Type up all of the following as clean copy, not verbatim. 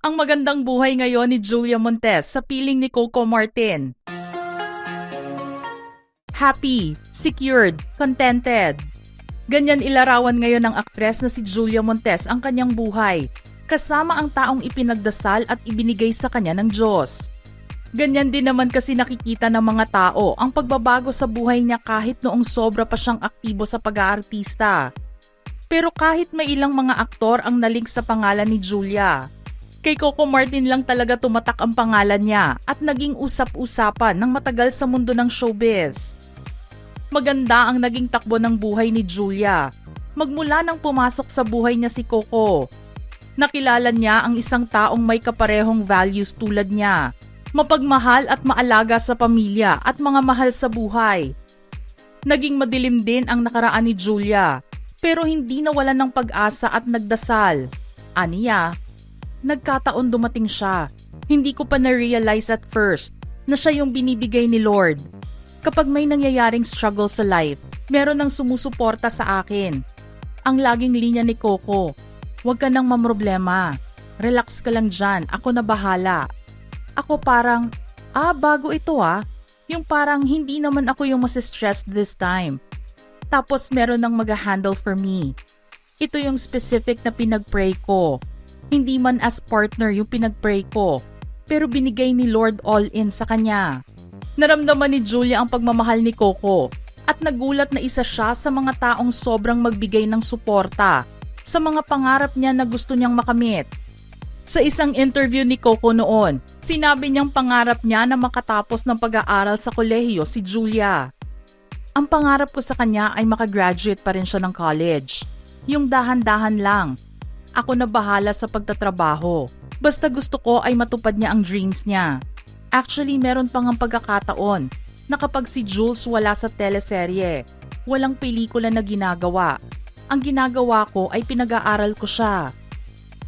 Ang magandang buhay ngayon ni Julia Montes sa piling ni Coco Martin. Happy, secured, contented. Ganyan ilarawan ngayon ng aktres na si Julia Montes ang kanyang buhay, kasama ang taong ipinagdasal at ibinigay sa kanya ng Diyos. Ganyan din naman kasi nakikita ng mga tao ang pagbabago sa buhay niya kahit noong sobra pa siyang aktibo sa pag-aartista. Pero kahit may ilang mga aktor ang nalink sa pangalan ni Julia, kay Coco Martin lang talaga tumatak ang pangalan niya at naging usap-usapan ng matagal sa mundo ng showbiz. Maganda ang naging takbo ng buhay ni Julia. Magmula nang pumasok sa buhay niya si Coco, nakilala niya ang isang taong may kaparehong values tulad niya, mapagmahal at maalaga sa pamilya at mga mahal sa buhay. Naging madilim din ang nakaraan ni Julia, pero hindi nawalan ng pag-asa at nagdasal. Aniya, nagkataon dumating siya. Hindi ko pa na-realize at first na siya yung binibigay ni Lord. Kapag may nangyayaring struggle sa life, meron nang sumusuporta sa akin. Ang laging linya ni Coco, huwag ka nang mamroblema. Relax ka lang dyan, ako na bahala. Ako parang, bago ito Yung parang hindi naman ako yung masistressed this time. Tapos meron nang mag-handle for me. Ito yung specific na pinag-pray ko. Hindi man as partner yung pinag-pray ko, pero binigay ni Lord all in sa kanya. Naramdaman ni Julia ang pagmamahal ni Coco at nagulat na isa siya sa mga taong sobrang magbigay ng suporta sa mga pangarap niya na gusto niyang makamit. Sa isang interview ni Coco noon, sinabi niyang pangarap niya na makatapos ng pag-aaral sa kolehiyo si Julia. Ang pangarap ko sa kanya ay makagraduate pa rin siya ng college. Yung dahan-dahan lang. Ako na bahala sa pagtatrabaho. Basta gusto ko ay matupad niya ang dreams niya. Actually, meron pang ang pagkakataon na kapag si Jules wala sa teleserye, walang pelikula na ginagawa. Ang ginagawa ko ay pinag-aaral ko siya.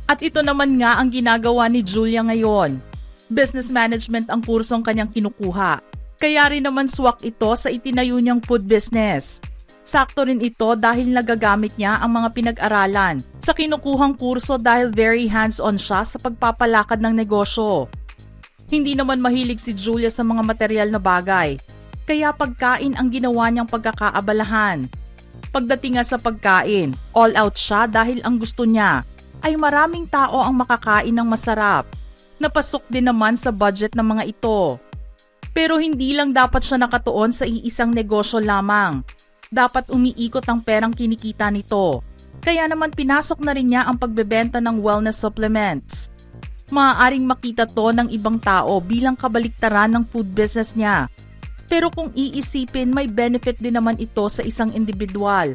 At ito naman nga ang ginagawa ni Julia ngayon. Business management ang kursong kanyang kinukuha. Kaya rin naman swak ito sa itinayo niyang food business. Sakto rin ito dahil nagagamit niya ang mga pinag-aralan sa kinukuhang kurso dahil very hands-on siya sa pagpapalakad ng negosyo. Hindi naman mahilig si Julia sa mga material na bagay, kaya pagkain ang ginawa niyang pagkakaabalahan. Pagdating nga sa pagkain, all out siya dahil ang gusto niya ay maraming tao ang makakain ng masarap. Napasok din naman sa budget ng mga ito. Pero hindi lang dapat siya nakatuon sa iisang negosyo lamang. Dapat umiikot ang perang kinikita nito. Kaya naman pinasok na rin niya ang pagbebenta ng wellness supplements. Maaaring makita to ng ibang tao bilang kabaliktaran ng food business niya. Pero kung iisipin, may benefit din naman ito sa isang individual.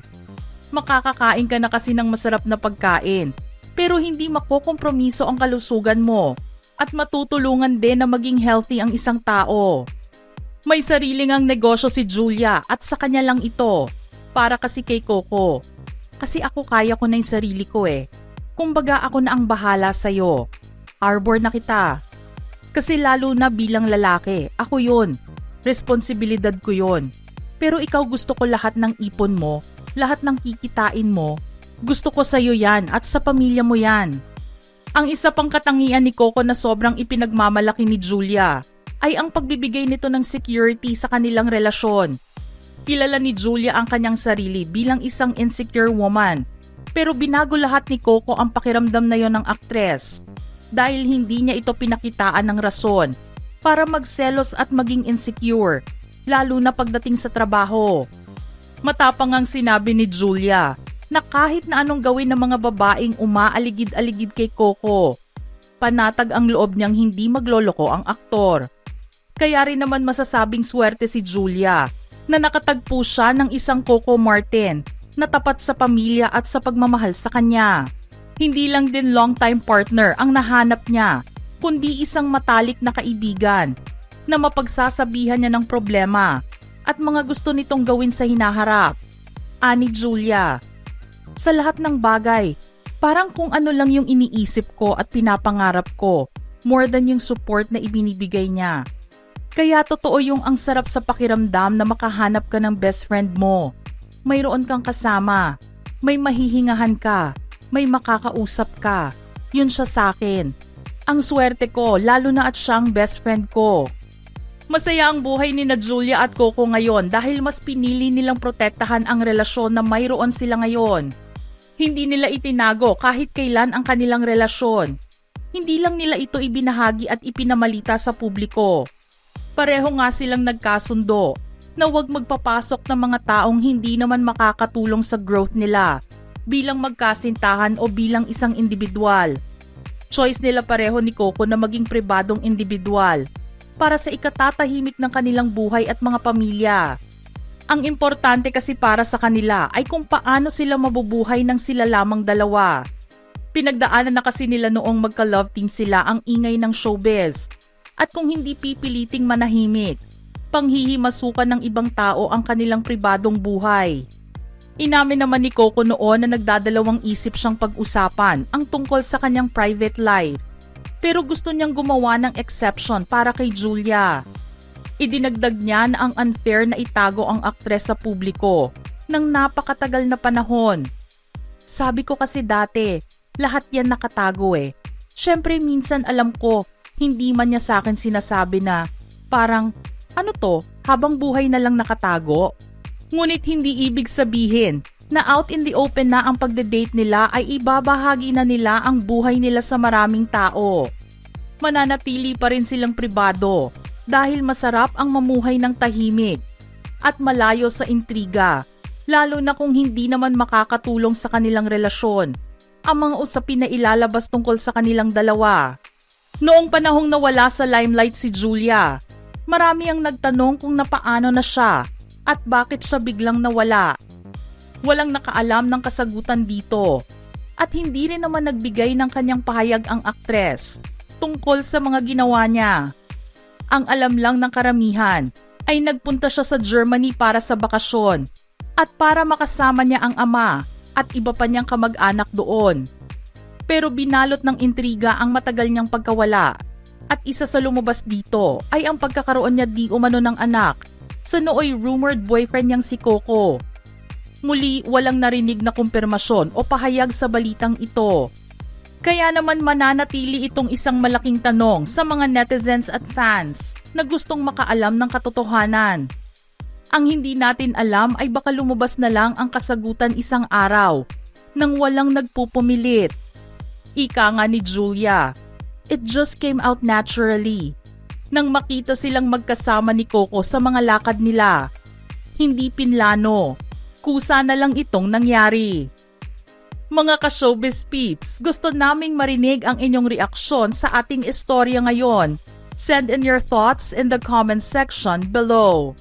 Makakakain ka na kasi ng masarap na pagkain, pero hindi makokompromiso ang kalusugan mo. At matutulungan din na maging healthy ang isang tao. May sarili ngang negosyo si Julia at sa kanya lang ito. Para kasi kay Coco. Kasi ako kaya ko na yung sarili ko Kumbaga ako na ang bahala sa'yo. Arbor na kita. Kasi lalo na bilang lalaki, ako yun. Responsibilidad ko yun. Pero ikaw gusto ko lahat ng ipon mo, lahat ng kikitain mo. Gusto ko sa'yo yan at sa pamilya mo yan. Ang isa pang katangian ni Coco na sobrang ipinagmamalaki ni Julia ay ang pagbibigay nito ng security sa kanilang relasyon. Kilala ni Julia ang kanyang sarili bilang isang insecure woman, pero binago lahat ni Coco ang pakiramdam na yon ng aktres dahil hindi niya ito pinakitaan ng rason para magselos at maging insecure, lalo na pagdating sa trabaho. Matapang ang sinabi ni Julia na kahit na anong gawin ng mga babaeng umaaligid-aligid kay Coco, panatag ang loob niyang hindi magloloko ang aktor. Kaya rin naman masasabing swerte si Julia na nakatagpo siya ng isang Coco Martin na tapat sa pamilya at sa pagmamahal sa kanya. Hindi lang din long-time partner ang nahanap niya, kundi isang matalik na kaibigan na mapagsasabihan niya ng problema at mga gusto nitong gawin sa hinaharap. Ani Julia, sa lahat ng bagay, parang kung ano lang yung iniisip ko at pinapangarap ko, more than yung support na ibinibigay niya. Kaya totoo yung ang sarap sa pakiramdam na makahanap ka ng best friend mo. Mayroon kang kasama, may mahihingahan ka, may makakausap ka. Yun siya sa akin. Ang swerte ko, lalo na at siyang best friend ko. Masaya ang buhay ni na Julia at Coco ngayon dahil mas pinili nilang protektahan ang relasyon na mayroon sila ngayon. Hindi nila itinago kahit kailan ang kanilang relasyon. Hindi lang nila ito ibinahagi at ipinamalita sa publiko. Pareho nga silang nagkasundo na huwag magpapasok ng mga taong hindi naman makakatulong sa growth nila bilang magkasintahan o bilang isang individual. Choice nila pareho ni Coco na maging pribadong individual para sa ikatatahimik ng kanilang buhay at mga pamilya. Ang importante kasi para sa kanila ay kung paano sila mabubuhay ng sila lamang dalawa. Pinagdaanan na kasi nila noong magka-love team sila ang ingay ng showbiz. At kung hindi pipiliting manahimik, panghihimasukan ng ibang tao ang kanilang pribadong buhay. Inamin naman ni Coco noon na nagdadalawang isip siyang pag-usapan ang tungkol sa kanyang private life. Pero gusto niyang gumawa ng exception para kay Julia. Idinagdag niya na ang unfair na itago ang aktres sa publiko ng napakatagal na panahon. Sabi ko kasi dati, lahat yan nakatago eh. Syempre minsan alam ko, hindi man niya sa akin sinasabi na parang, ano to, habang buhay na lang nakatago? Ngunit hindi ibig sabihin na out in the open na ang pagde-date nila ay ibabahagi na nila ang buhay nila sa maraming tao. Mananatili pa rin silang pribado dahil masarap ang mamuhay ng tahimik at malayo sa intriga, lalo na kung hindi naman makakatulong sa kanilang relasyon ang mga usapin na ilalabas tungkol sa kanilang dalawa. Noong panahong nawala sa limelight si Julia, marami ang nagtanong kung napaano na siya at bakit siya biglang nawala. Walang nakaalam ng kasagutan dito at hindi rin naman nagbigay ng kanyang pahayag ang aktres tungkol sa mga ginawa niya. Ang alam lang ng karamihan ay nagpunta siya sa Germany para sa bakasyon at para makasama niya ang ama at iba pa niyang kamag-anak doon. Pero binalot ng intriga ang matagal niyang pagkawala at isa sa lumabas dito ay ang pagkakaroon niya di umano ng anak sa nooy rumored boyfriend niyang si Coco. Muli walang narinig na kumpirmasyon o pahayag sa balitang ito. Kaya naman mananatili itong isang malaking tanong sa mga netizens at fans na gustong makaalam ng katotohanan. Ang hindi natin alam ay baka lumabas na lang ang kasagutan isang araw nang walang nagpupumilit. Ika nga ni Julia, it just came out naturally. Nang makita silang magkasama ni Coco sa mga lakad nila. Hindi pinlano, kusa na lang itong nangyari. Mga ka-showbiz peeps, gusto naming marinig ang inyong reaksyon sa ating istorya ngayon. Send in your thoughts in the comment section below.